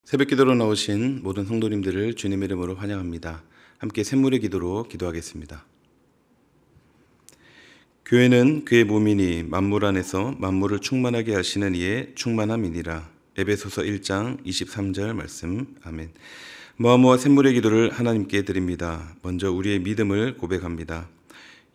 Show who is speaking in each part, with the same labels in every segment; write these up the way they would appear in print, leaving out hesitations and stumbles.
Speaker 1: 새벽 기도로 나오신 모든 성도님들을 주님의 이름으로 환영합니다. 함께 샘물의 기도로 기도하겠습니다. 교회는 그의 몸이니 만물 안에서 만물을 충만하게 하시는 이의 충만함이니라. 에베소서 1장 23절 말씀. 아멘. 모아모아 샘물의 기도를 하나님께 드립니다. 먼저 우리의 믿음을 고백합니다.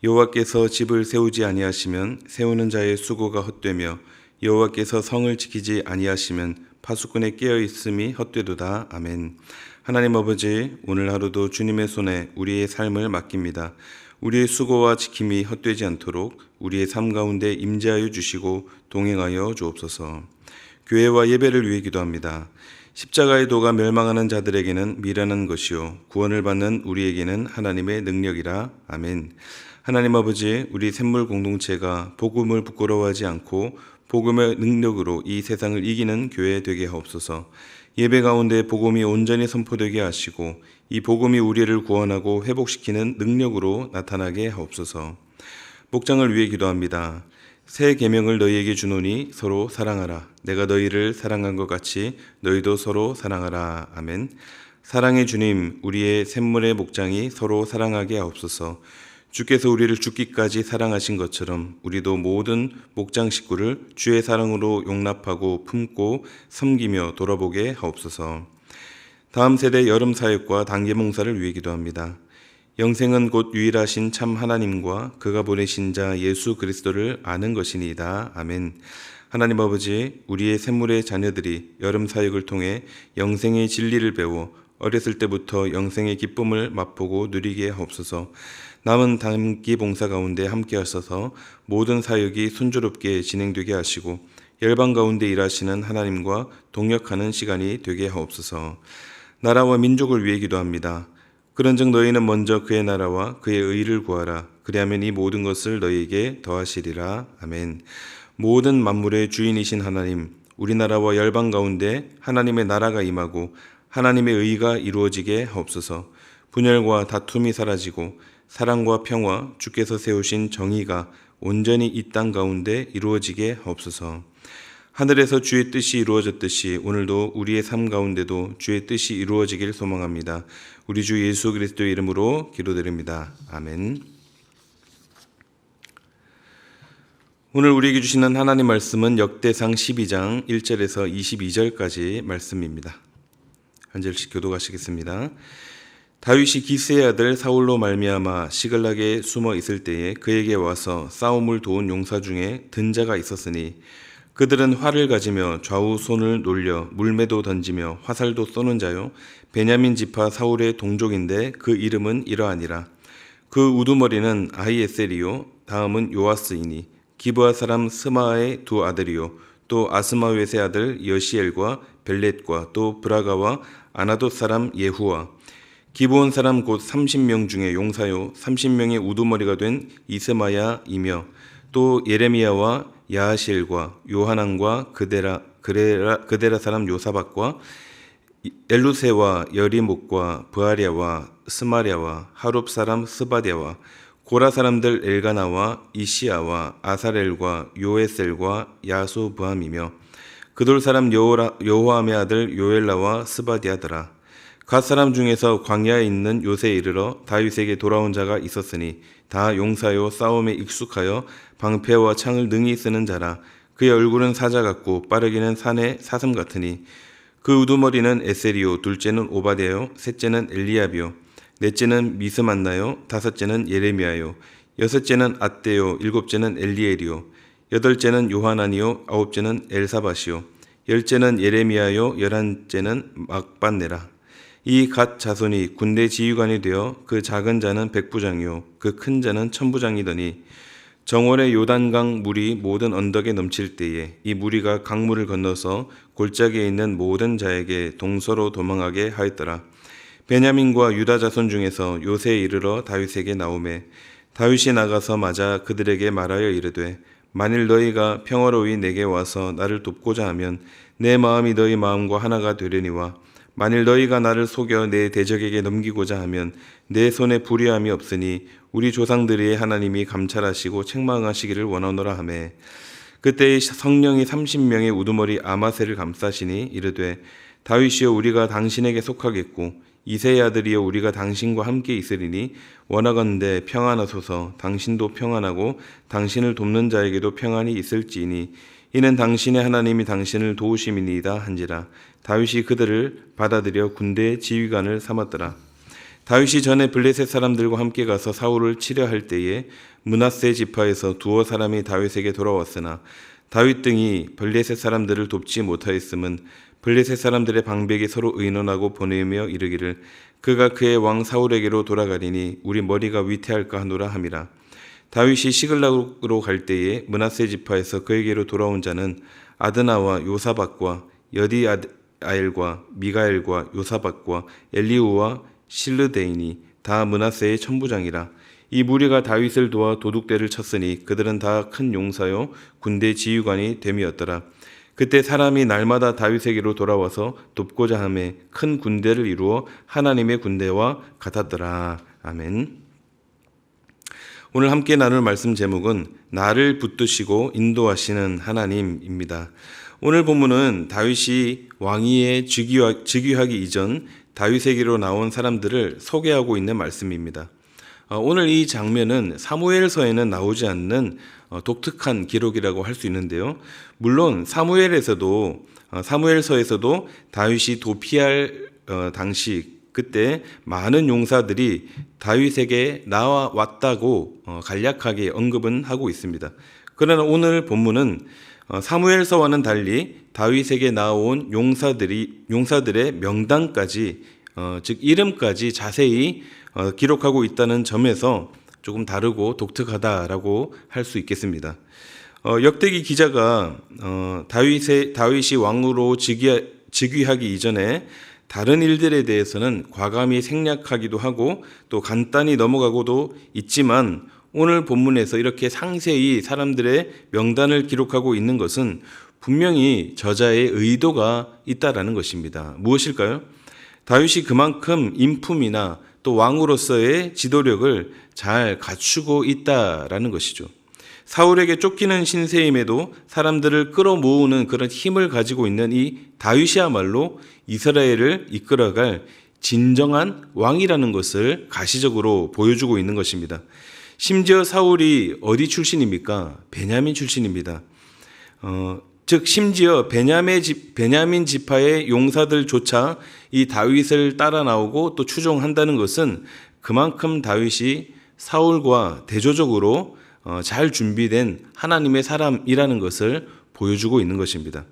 Speaker 1: 여호와께서 집을 세우지 아니하시면 세우는 자의 수고가 헛되며 여호와께서 성을 지키지 아니하시면 파수꾼의 깨어있음이 헛되도다. 아멘. 하나님 아버지, 오늘 하루도 주님의 손에 우리의 삶을 맡깁니다. 우리의 수고와 지킴이 헛되지 않도록 우리의 삶 가운데 임재하여 주시고 동행하여 주옵소서. 교회와 예배를 위해 기도합니다. 십자가의 도가 멸망하는 자들에게는 미련한 것이요 구원을 받는 우리에게는 하나님의 능력이라. 아멘. 하나님 아버지, 우리 샘물 공동체가 복음을 부끄러워하지 않고 복음의 능력으로 이 세상을 이기는 교회 되게 하옵소서. 예배 가운데 복음이 온전히 선포되게 하시고 이 복음이 우리를 구원하고 회복시키는 능력으로 나타나게 하옵소서. 목장을 위해 기도합니다. 새 계명을 너희에게 주노니 서로 사랑하라. 내가 너희를 사랑한 것 같이 너희도 서로 사랑하라. 아멘. 사랑의 주님, 우리의 샘물의 목장이 서로 사랑하게 하옵소서. 주께서 우리를 죽기까지 사랑하신 것처럼 우리도 모든 목장 식구를 주의 사랑으로 용납하고 품고 섬기며 돌아보게 하옵소서. 다음 세대 여름 사역과 단기 봉사를 위해 기도합니다. 영생은 곧 유일하신 참 하나님과 그가 보내신 자 예수 그리스도를 아는 것이니이다. 아멘. 하나님 아버지, 우리의 샘물의 자녀들이 여름 사역을 통해 영생의 진리를 배워 어렸을 때부터 영생의 기쁨을 맛보고 누리게 하옵소서. 남은 단기 봉사 가운데 함께 하셔서 모든 사역이 순조롭게 진행되게 하시고 열방 가운데 일하시는 하나님과 동역하는 시간이 되게 하옵소서. 나라와 민족을 위해 기도합니다. 그런즉 너희는 먼저 그의 나라와 그의 의를 구하라. 그리하면 이 모든 것을 너희에게 더하시리라. 아멘. 모든 만물의 주인이신 하나님, 우리나라와 열방 가운데 하나님의 나라가 임하고 하나님의 의가 이루어지게 하옵소서. 분열과 다툼이 사라지고 사랑과 평화, 주께서 세우신 정의가 온전히 이 땅 가운데 이루어지게 하옵소서. 하늘에서 주의 뜻이 이루어졌듯이 오늘도 우리의 삶 가운데도 주의 뜻이 이루어지길 소망합니다. 우리 주 예수 그리스도의 이름으로 기도드립니다. 아멘. 오늘 우리에게 주시는 하나님 말씀은 역대상 12장 1절에서 22절까지 말씀입니다. 한 절씩 교독하시겠습니다. 다윗이 기스의 아들 사울로 말미암아 시글락에 숨어 있을 때에 그에게 와서 싸움을 도운 용사 중에 든 자가 있었으니 그들은 활을 가지며 좌우 손을 놀려 물매도 던지며 화살도 쏘는 자요 베냐민 지파 사울의 동족인데 그 이름은 이러하니라. 그 우두머리는 아히에셀이요 다음은 요아스이니 기브아 사람 스마의 두 아들이요 또 아스마웻의 아들 여시엘과 벨렛과 또 브라가와 아나돗 사람 예후와 기브온 사람 곧 30명 중에 용사요 30명의 우두머리가 된 이스마야이며 또 예레미야와 야하실과 요하난과 그데라 사람 요사박과 엘루세와 여리목과 브아랴와 스마랴와 하룹 사람 스바랴와 고라 사람들 엘가나와 이시야와 아사렐과 요에셀과 야소브함이며 그돌 사람 여호함의 아들 요엘라와 스바디아더라. 갓 사람 중에서 광야에 있는 요새에 이르러 다윗에게 돌아온 자가 있었으니 다 용사요 싸움에 익숙하여 방패와 창을 능히 쓰는 자라. 그의 얼굴은 사자 같고 빠르기는 산의 사슴 같으니 그 우두머리는 에셀이요 둘째는 오바댜요 셋째는 엘리압이요 넷째는 미스만나요 다섯째는 예레미야요 여섯째는 앗대요 일곱째는 엘리엘이요 여덟째는 요하나니요 아홉째는 엘사밧이요 열째는 예레미야요 열한째는 막반네라. 이 갓 자손이 군대 지휘관이 되어 그 작은 자는 백부장이요 그 큰 자는 천부장이더니 정월의 요단강 물이 모든 언덕에 넘칠 때에 이 무리가 강물을 건너서 골짜기에 있는 모든 자에게 동서로 도망하게 하였더라. 베냐민과 유다 자손 중에서 요새에 이르러 다윗에게 나오매 다윗이 나가서 맞아 그들에게 말하여 이르되 만일 너희가 평화로이 내게 와서 나를 돕고자 하면 내 마음이 너희 마음과 하나가 되려니와 만일 너희가 나를 속여 내 대적에게 넘기고자 하면 내 손에 불의함이 없으니 우리 조상들의 하나님이 감찰하시고 책망하시기를 원하노라 하매 그때의 성령이 30명의 우두머리 아마새를 감싸시니 이르되 다윗이여 우리가 당신에게 속하겠고 이새의 아들이여 우리가 당신과 함께 있으리니 원하건대 평안하소서. 당신도 평안하고 당신을 돕는 자에게도 평안이 있을지니 이는 당신의 하나님이 당신을 도우심이니이다 한지라. 다윗이 그들을 받아들여 군대의 지휘관을 삼았더라. 다윗이 전에 블레셋 사람들과 함께 가서 사울을 치려 할 때에 므낫세 지파에서 두어 사람이 다윗에게 돌아왔으나 다윗 등이 블레셋 사람들을 돕지 못하였음은 블레셋 사람들의 방백이 서로 의논하고 보내며 이르기를 그가 그의 왕 사울에게로 돌아가리니 우리 머리가 위태할까 하노라 함이라. 다윗이 시글락으로 갈 때에 므낫세 지파에서 그에게로 돌아온 자는 아드나와 요사박과 여디아엘과 미가엘과 요사박과 엘리우와 실르데인이 다 므낫세의 천부장이라. 이 무리가 다윗을 도와 도둑대를 쳤으니 그들은 다 큰 용사요 군대 지휘관이 됨이었더라. 그때 사람이 날마다 다윗에게로 돌아와서 돕고자 하며 큰 군대를 이루어 하나님의 군대와 같았더라. 아멘. 오늘 함께 나눌 말씀 제목은 나를 붙드시고 인도하시는 하나님입니다. 오늘 본문은 다윗이 왕위에 즉위하기 이전 다윗에게로 나온 사람들을 소개하고 있는 말씀입니다. 오늘 이 장면은 사무엘서에는 나오지 않는 독특한 기록이라고 할 수 있는데요. 물론 사무엘서에서도 다윗이 도피할 당시 그때 많은 용사들이 다윗에게 나왔다고 간략하게 언급은 하고 있습니다. 그러나 오늘 본문은 사무엘서와는 달리 다윗에게 나온 용사들의 명단까지 즉 이름까지 자세히 기록하고 있다는 점에서 조금 다르고 독특하다라고 할 수 있겠습니다. 역대기 기자가 다윗이 왕으로 즉위하기 이전에 다른 일들에 대해서는 과감히 생략하기도 하고 또 간단히 넘어가고도 있지만 오늘 본문에서 이렇게 상세히 사람들의 명단을 기록하고 있는 것은 분명히 저자의 의도가 있다라는 것입니다. 무엇일까요? 다윗이 그만큼 인품이나 또 왕으로서의 지도력을 잘 갖추고 있다라는 것이죠. 사울에게 쫓기는 신세임에도 사람들을 끌어모으는 그런 힘을 가지고 있는 이 다윗이야말로 이스라엘을 이끌어갈 진정한 왕이라는 것을 가시적으로 보여주고 있는 것입니다. 심지어 사울이 어디 출신입니까? 베냐민 출신입니다. 즉 심지어 베냐민 지파의 용사들조차 이 다윗을 따라 나오고 또 추종한다는 것은 그만큼 다윗이 사울과 대조적으로 잘 준비된 하나님의 사람이라는 것을 보여주고 있는 것입니다.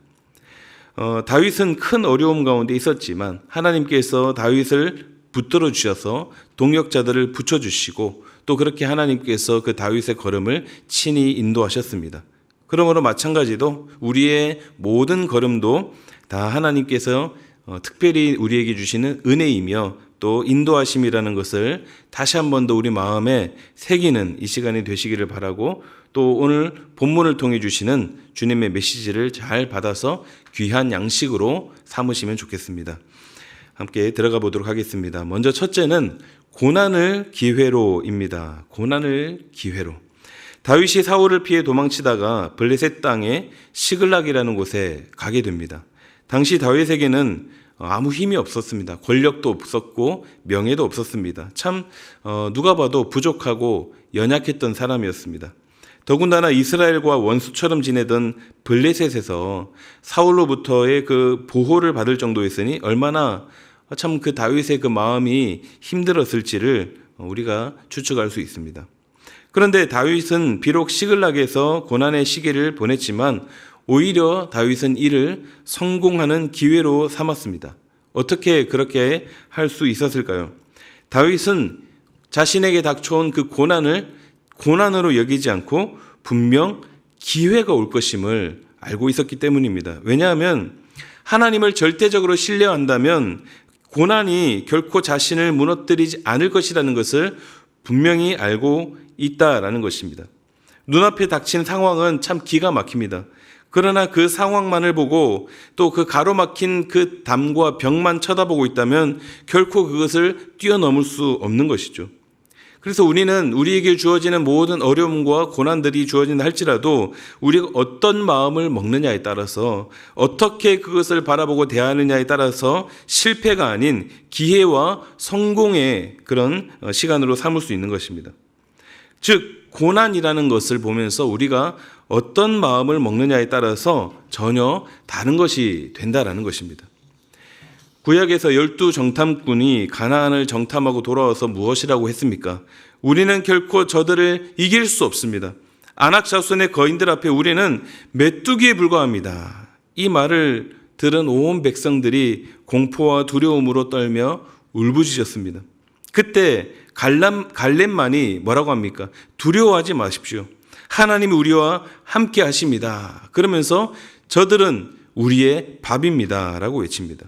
Speaker 1: 다윗은 큰 어려움 가운데 있었지만 하나님께서 다윗을 붙들어 주셔서 동역자들을 붙여주시고 또 그렇게 하나님께서 그 다윗의 걸음을 친히 인도하셨습니다. 그러므로 마찬가지로 우리의 모든 걸음도 다 하나님께서 특별히 우리에게 주시는 은혜이며 또 인도하심이라는 것을 다시 한 번 더 우리 마음에 새기는 이 시간이 되시기를 바라고 또 오늘 본문을 통해 주시는 주님의 메시지를 잘 받아서 귀한 양식으로 삼으시면 좋겠습니다. 함께 들어가 보도록 하겠습니다. 먼저 첫째는 고난을 기회로입니다. 고난을 기회로. 다윗이 사울을 피해 도망치다가 블레셋 땅의 시글락이라는 곳에 가게 됩니다. 당시 다윗에게는 아무 힘이 없었습니다. 권력도 없었고 명예도 없었습니다. 참 누가 봐도 부족하고 연약했던 사람이었습니다. 더군다나 이스라엘과 원수처럼 지내던 블레셋에서 사울로부터의 그 보호를 받을 정도였으니 얼마나 참 그 다윗의 그 마음이 힘들었을지를 우리가 추측할 수 있습니다. 그런데 다윗은 비록 시글락에서 고난의 시기를 보냈지만 오히려 다윗은 이를 성공하는 기회로 삼았습니다. 어떻게 그렇게 할 수 있었을까요? 다윗은 자신에게 닥쳐온 그 고난을 고난으로 여기지 않고 분명 기회가 올 것임을 알고 있었기 때문입니다. 왜냐하면 하나님을 절대적으로 신뢰한다면 고난이 결코 자신을 무너뜨리지 않을 것이라는 것을 분명히 알고 있다라는 것입니다. 눈앞에 닥친 상황은 참 기가 막힙니다. 그러나 그 상황만을 보고 또 그 가로막힌 그 담과 벽만 쳐다보고 있다면 결코 그것을 뛰어넘을 수 없는 것이죠. 그래서 우리는 우리에게 주어지는 모든 어려움과 고난들이 주어진다 할지라도 우리가 어떤 마음을 먹느냐에 따라서 어떻게 그것을 바라보고 대하느냐에 따라서 실패가 아닌 기회와 성공의 그런 시간으로 삼을 수 있는 것입니다. 즉 고난이라는 것을 보면서 우리가 어떤 마음을 먹느냐에 따라서 전혀 다른 것이 된다라는 것입니다. 구약에서 12정탐꾼이 가나안을 정탐하고 돌아와서 무엇이라고 했습니까? 우리는 결코 저들을 이길 수 없습니다. 아낙 자손의 거인들 앞에 우리는 메뚜기에 불과합니다. 이 말을 들은 온 백성들이 공포와 두려움으로 떨며 울부짖었습니다. 그때 갈렙만이 뭐라고 합니까? 두려워하지 마십시오. 하나님이 우리와 함께 하십니다. 그러면서 저들은 우리의 밥입니다. 라고 외칩니다.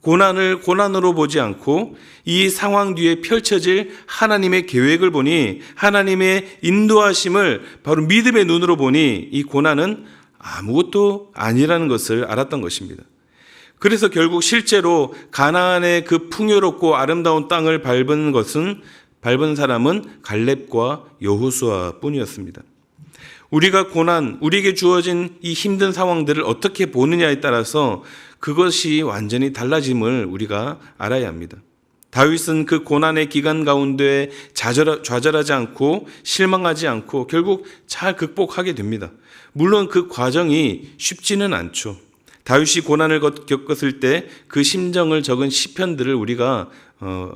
Speaker 1: 고난을 고난으로 보지 않고 이 상황 뒤에 펼쳐질 하나님의 계획을 보니 하나님의 인도하심을 바로 믿음의 눈으로 보니 이 고난은 아무것도 아니라는 것을 알았던 것입니다. 그래서 결국 실제로 가나안의 그 풍요롭고 아름다운 땅을 밟은 사람은 갈렙과 여호수아 뿐이었습니다. 우리가 우리에게 주어진 이 힘든 상황들을 어떻게 보느냐에 따라서 그것이 완전히 달라짐을 우리가 알아야 합니다. 다윗은 그 고난의 기간 가운데 좌절하지 않고 실망하지 않고 결국 잘 극복하게 됩니다. 물론 그 과정이 쉽지는 않죠. 다윗이 고난을 겪었을 때 그 심정을 적은 시편들을 우리가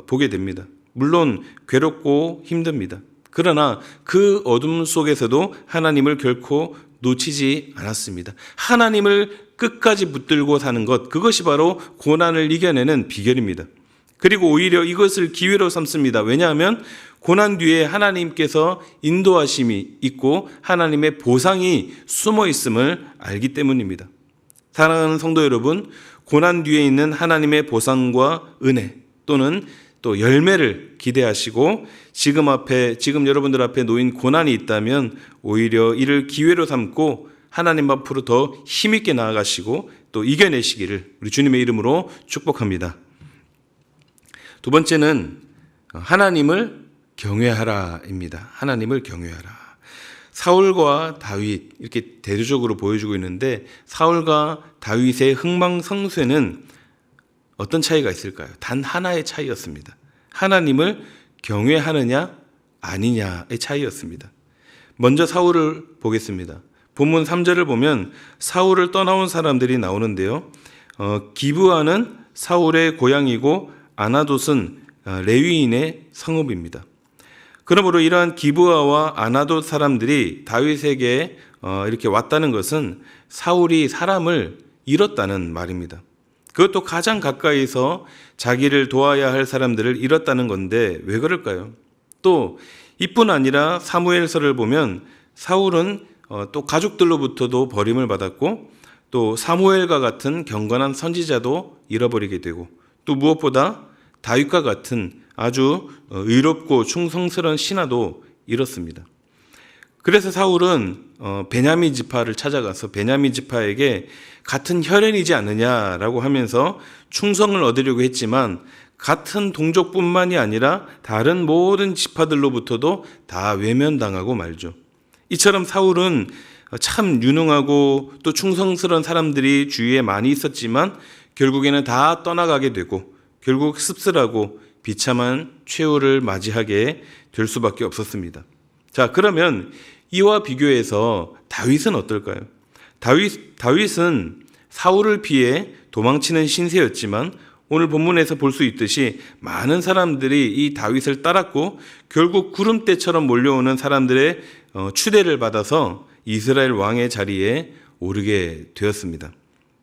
Speaker 1: 보게 됩니다. 물론 괴롭고 힘듭니다. 그러나 그 어둠 속에서도 하나님을 결코 놓치지 않았습니다. 하나님을 끝까지 붙들고 사는 것, 그것이 바로 고난을 이겨내는 비결입니다. 그리고 오히려 이것을 기회로 삼습니다. 왜냐하면 고난 뒤에 하나님께서 인도하심이 있고 하나님의 보상이 숨어 있음을 알기 때문입니다. 사랑하는 성도 여러분, 고난 뒤에 있는 하나님의 보상과 은혜 또는 또 열매를 기대하시고 지금 여러분들 앞에 놓인 고난이 있다면 오히려 이를 기회로 삼고 하나님 앞으로 더 힘있게 나아가시고 또 이겨내시기를 우리 주님의 이름으로 축복합니다. 두 번째는 하나님을 경외하라입니다. 하나님을 경외하라. 사울과 다윗 이렇게 대조적으로 보여주고 있는데 사울과 다윗의 흥망성쇠는 어떤 차이가 있을까요? 단 하나의 차이였습니다. 하나님을 경외하느냐 아니냐의 차이였습니다. 먼저 사울을 보겠습니다. 본문 3절을 보면 사울을 떠나온 사람들이 나오는데요. 기브아는 사울의 고향이고 아나돗은 레위인의 성읍입니다. 그러므로 이러한 기브아와 아나돗 사람들이 다윗에게 이렇게 왔다는 것은 사울이 사람을 잃었다는 말입니다. 그것도 가장 가까이서 자기를 도와야 할 사람들을 잃었다는 건데 왜 그럴까요? 또 이뿐 아니라 사무엘서를 보면 사울은 또 가족들로부터도 버림을 받았고 또 사무엘과 같은 경건한 선지자도 잃어버리게 되고 또 무엇보다 다윗과 같은 아주 의롭고 충성스러운 신하도 잃었습니다. 그래서 사울은 베냐민 지파를 찾아가서 베냐민 지파에게 같은 혈연이지 않느냐라고 하면서 충성을 얻으려고 했지만 같은 동족뿐만이 아니라 다른 모든 지파들로부터도 다 외면당하고 말죠. 이처럼 사울은 참 유능하고 또 충성스러운 사람들이 주위에 많이 있었지만 결국에는 다 떠나가게 되고 결국 씁쓸하고 비참한 최후를 맞이하게 될 수밖에 없었습니다. 자, 그러면 이와 비교해서 다윗은 어떨까요? 다윗은 사울을 피해 도망치는 신세였지만 오늘 본문에서 볼 수 있듯이 많은 사람들이 이 다윗을 따랐고 결국 구름대처럼 몰려오는 사람들의 추대를 받아서 이스라엘 왕의 자리에 오르게 되었습니다.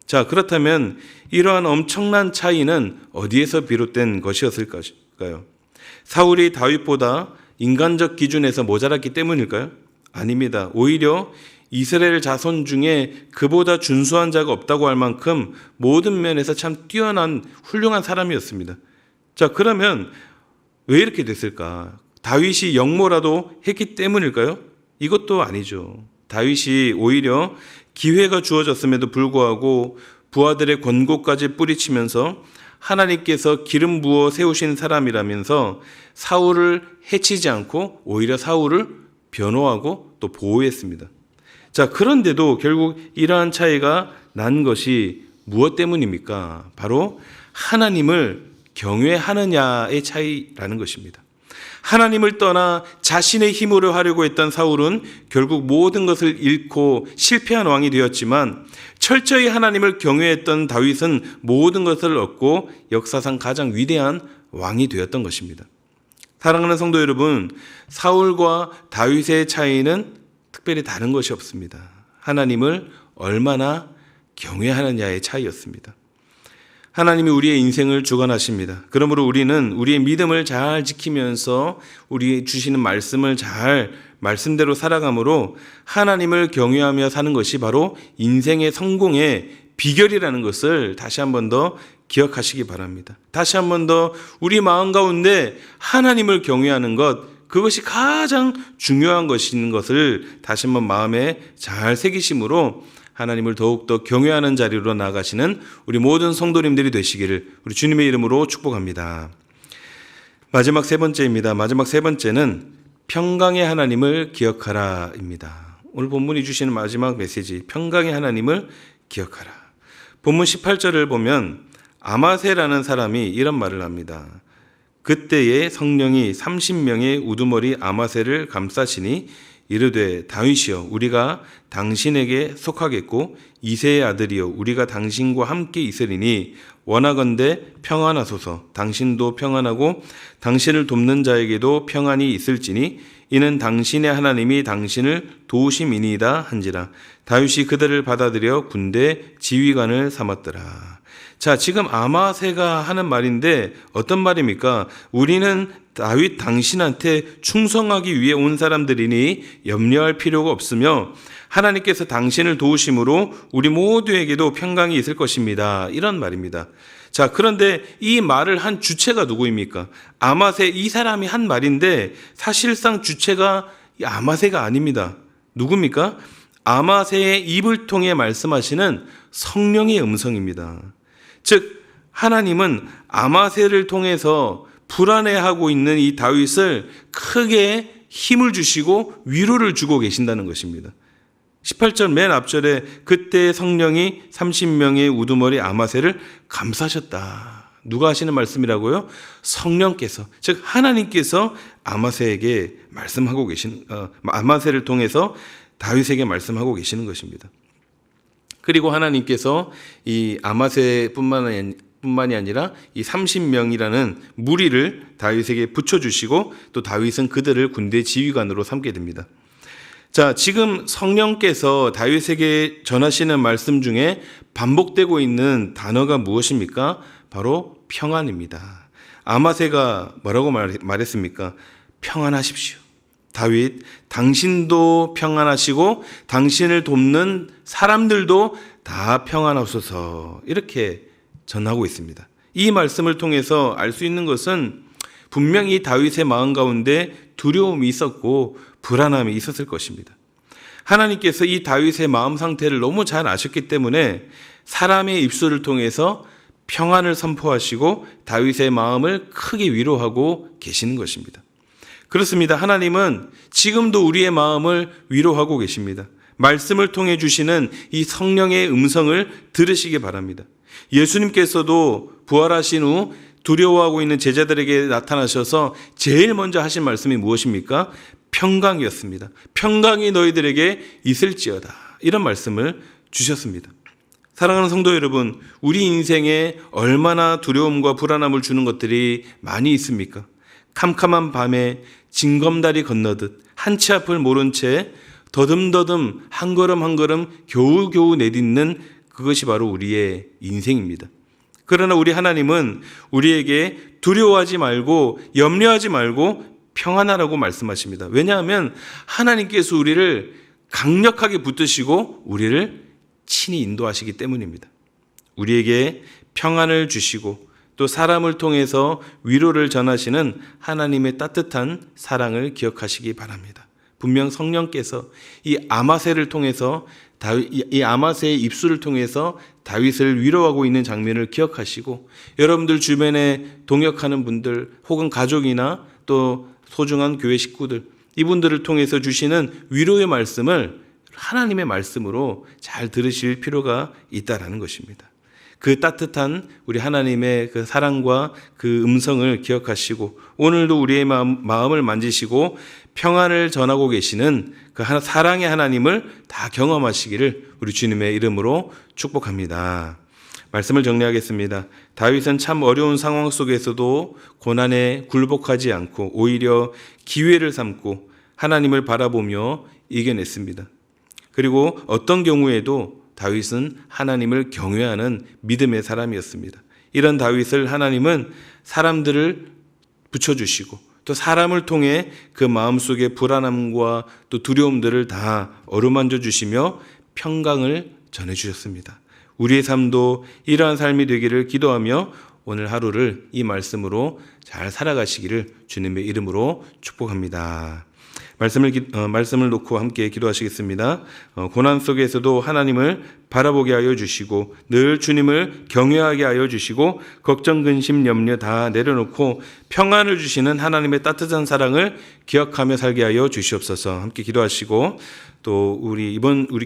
Speaker 1: 자, 그렇다면 이러한 엄청난 차이는 어디에서 비롯된 것이었을까요? 사울이 다윗보다 인간적 기준에서 모자랐기 때문일까요? 아닙니다. 오히려 이스라엘 자손 중에 그보다 준수한 자가 없다고 할 만큼 모든 면에서 참 뛰어난 훌륭한 사람이었습니다. 자, 그러면 왜 이렇게 됐을까? 다윗이 역모라도 했기 때문일까요? 이것도 아니죠. 다윗이 오히려 기회가 주어졌음에도 불구하고 부하들의 권고까지 뿌리치면서 하나님께서 기름 부어 세우신 사람이라면서 사울을 해치지 않고 오히려 사울을 변호하고 또 보호했습니다. 자, 그런데도 결국 이러한 차이가 난 것이 무엇 때문입니까? 바로 하나님을 경외하느냐의 차이라는 것입니다. 하나님을 떠나 자신의 힘으로 하려고 했던 사울은 결국 모든 것을 잃고 실패한 왕이 되었지만, 철저히 하나님을 경외했던 다윗은 모든 것을 얻고 역사상 가장 위대한 왕이 되었던 것입니다. 사랑하는 성도 여러분, 사울과 다윗의 차이는 특별히 다른 것이 없습니다. 하나님을 얼마나 경외하느냐의 차이였습니다. 하나님이 우리의 인생을 주관하십니다. 그러므로 우리는 우리의 믿음을 잘 지키면서 우리 주시는 말씀을 잘 말씀대로 살아감으로 하나님을 경외하며 사는 것이 바로 인생의 성공의 비결이라는 것을 다시 한 번 더 기억하시기 바랍니다. 다시 한 번 더 우리 마음 가운데 하나님을 경외하는 것, 그것이 가장 중요한 것인 것을 다시 한번 마음에 잘 새기심으로 하나님을 더욱더 경외하는 자리로 나아가시는 우리 모든 성도님들이 되시기를 우리 주님의 이름으로 축복합니다. 마지막 세 번째입니다. 마지막 세 번째는 평강의 하나님을 기억하라입니다. 오늘 본문이 주시는 마지막 메시지, 평강의 하나님을 기억하라. 본문 18절을 보면 아마세라는 사람이 이런 말을 합니다. 그때에 성령이 30명의 우두머리 아마세를 감싸시니 이르되 다윗이여 우리가 당신에게 속하겠고 이새의 아들이여 우리가 당신과 함께 있으리니 원하건대 평안하소서. 당신도 평안하고 당신을 돕는 자에게도 평안이 있을지니 이는 당신의 하나님이 당신을 도우심이니이다 한지라. 다윗이 그들을 받아들여 군대 지휘관을 삼았더라. 자, 지금 아마세가 하는 말인데 어떤 말입니까? 우리는 다윗 당신한테 충성하기 위해 온 사람들이니 염려할 필요가 없으며 하나님께서 당신을 도우심으로 우리 모두에게도 평강이 있을 것입니다. 이런 말입니다. 자, 그런데 이 말을 한 주체가 누구입니까? 아마세, 이 사람이 한 말인데 사실상 주체가 아마세가 아닙니다. 누굽니까? 아마세의 입을 통해 말씀하시는 성령의 음성입니다. 즉 하나님은 아마세를 통해서 불안해하고 있는 이 다윗을 크게 힘을 주시고 위로를 주고 계신다는 것입니다. 18절 맨 앞절에 그때 성령이 30명의 우두머리 아마세를 감싸셨다. 누가 하시는 말씀이라고요? 성령께서, 즉 하나님께서 아마세에게 말씀하고 아마세를 통해서 다윗에게 말씀하고 계시는 것입니다. 그리고 하나님께서 이 아마세뿐만이 아니라 이 30명이라는 무리를 다윗에게 붙여주시고 또 다윗은 그들을 군대 지휘관으로 삼게 됩니다. 자, 지금 성령께서 다윗에게 전하시는 말씀 중에 반복되고 있는 단어가 무엇입니까? 바로 평안입니다. 아마세가 뭐라고 말했습니까? 평안하십시오. 다윗, 당신도 평안하시고 당신을 돕는 사람들도 다 평안하소서. 이렇게 전하고 있습니다. 이 말씀을 통해서 알 수 있는 것은 분명히 다윗의 마음 가운데 두려움이 있었고 불안함이 있었을 것입니다. 하나님께서 이 다윗의 마음 상태를 너무 잘 아셨기 때문에 사람의 입술을 통해서 평안을 선포하시고 다윗의 마음을 크게 위로하고 계시는 것입니다. 그렇습니다. 하나님은 지금도 우리의 마음을 위로하고 계십니다. 말씀을 통해 주시는 이 성령의 음성을 들으시기 바랍니다. 예수님께서도 부활하신 후 두려워하고 있는 제자들에게 나타나셔서 제일 먼저 하신 말씀이 무엇입니까? 평강이었습니다. 평강이 너희들에게 있을지어다. 이런 말씀을 주셨습니다. 사랑하는 성도 여러분, 우리 인생에 얼마나 두려움과 불안함을 주는 것들이 많이 있습니까? 캄캄한 밤에 징검다리 건너듯 한 치 앞을 모른 채 더듬더듬 한 걸음 한 걸음 겨우겨우 내딛는 그것이 바로 우리의 인생입니다. 그러나 우리 하나님은 우리에게 두려워하지 말고 염려하지 말고 평안하라고 말씀하십니다. 왜냐하면 하나님께서 우리를 강력하게 붙드시고 우리를 친히 인도하시기 때문입니다. 우리에게 평안을 주시고 또 사람을 통해서 위로를 전하시는 하나님의 따뜻한 사랑을 기억하시기 바랍니다. 분명 성령께서 이 아마세를 통해서 이 아마세의 입술을 통해서 다윗을 위로하고 있는 장면을 기억하시고 여러분들 주변에 동역하는 분들 혹은 가족이나 또 소중한 교회 식구들 이분들을 통해서 주시는 위로의 말씀을 하나님의 말씀으로 잘 들으실 필요가 있다라는 것입니다. 그 따뜻한 우리 하나님의 그 사랑과 그 음성을 기억하시고 오늘도 우리의 마음을 만지시고 평안을 전하고 계시는 그 사랑의 하나님을 다 경험하시기를 우리 주님의 이름으로 축복합니다. 말씀을 정리하겠습니다. 다윗은 참 어려운 상황 속에서도 고난에 굴복하지 않고 오히려 기회를 삼고 하나님을 바라보며 이겨냈습니다. 그리고 어떤 경우에도 다윗은 하나님을 경외하는 믿음의 사람이었습니다. 이런 다윗을 하나님은 사람들을 붙여주시고 또 사람을 통해 그 마음속의 불안함과 또 두려움들을 다 어루만져 주시며 평강을 전해주셨습니다. 우리의 삶도 이러한 삶이 되기를 기도하며 오늘 하루를 이 말씀으로 잘 살아가시기를 주님의 이름으로 축복합니다. 말씀을 놓고 함께 기도하시겠습니다. 고난 속에서도 하나님을 바라보게 하여 주시고 늘 주님을 경외하게 하여 주시고 걱정, 근심, 염려 다 내려놓고 평안을 주시는 하나님의 따뜻한 사랑을 기억하며 살게 하여 주시옵소서. 함께 기도하시고 또 우리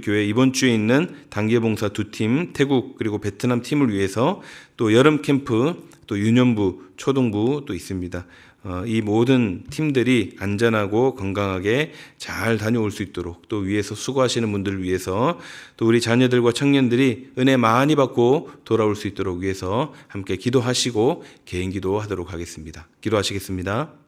Speaker 1: 교회 이번 주에 있는 단계봉사 2팀 태국 그리고 베트남 팀을 위해서 또 여름 캠프 또 유년부 초등부 또 있습니다. 이 모든 팀들이 안전하고 건강하게 잘 다녀올 수 있도록 또 위에서 수고하시는 분들을 위해서 또 우리 자녀들과 청년들이 은혜 많이 받고 돌아올 수 있도록 위해서 함께 기도하시고 개인 기도하도록 하겠습니다. 기도하시겠습니다.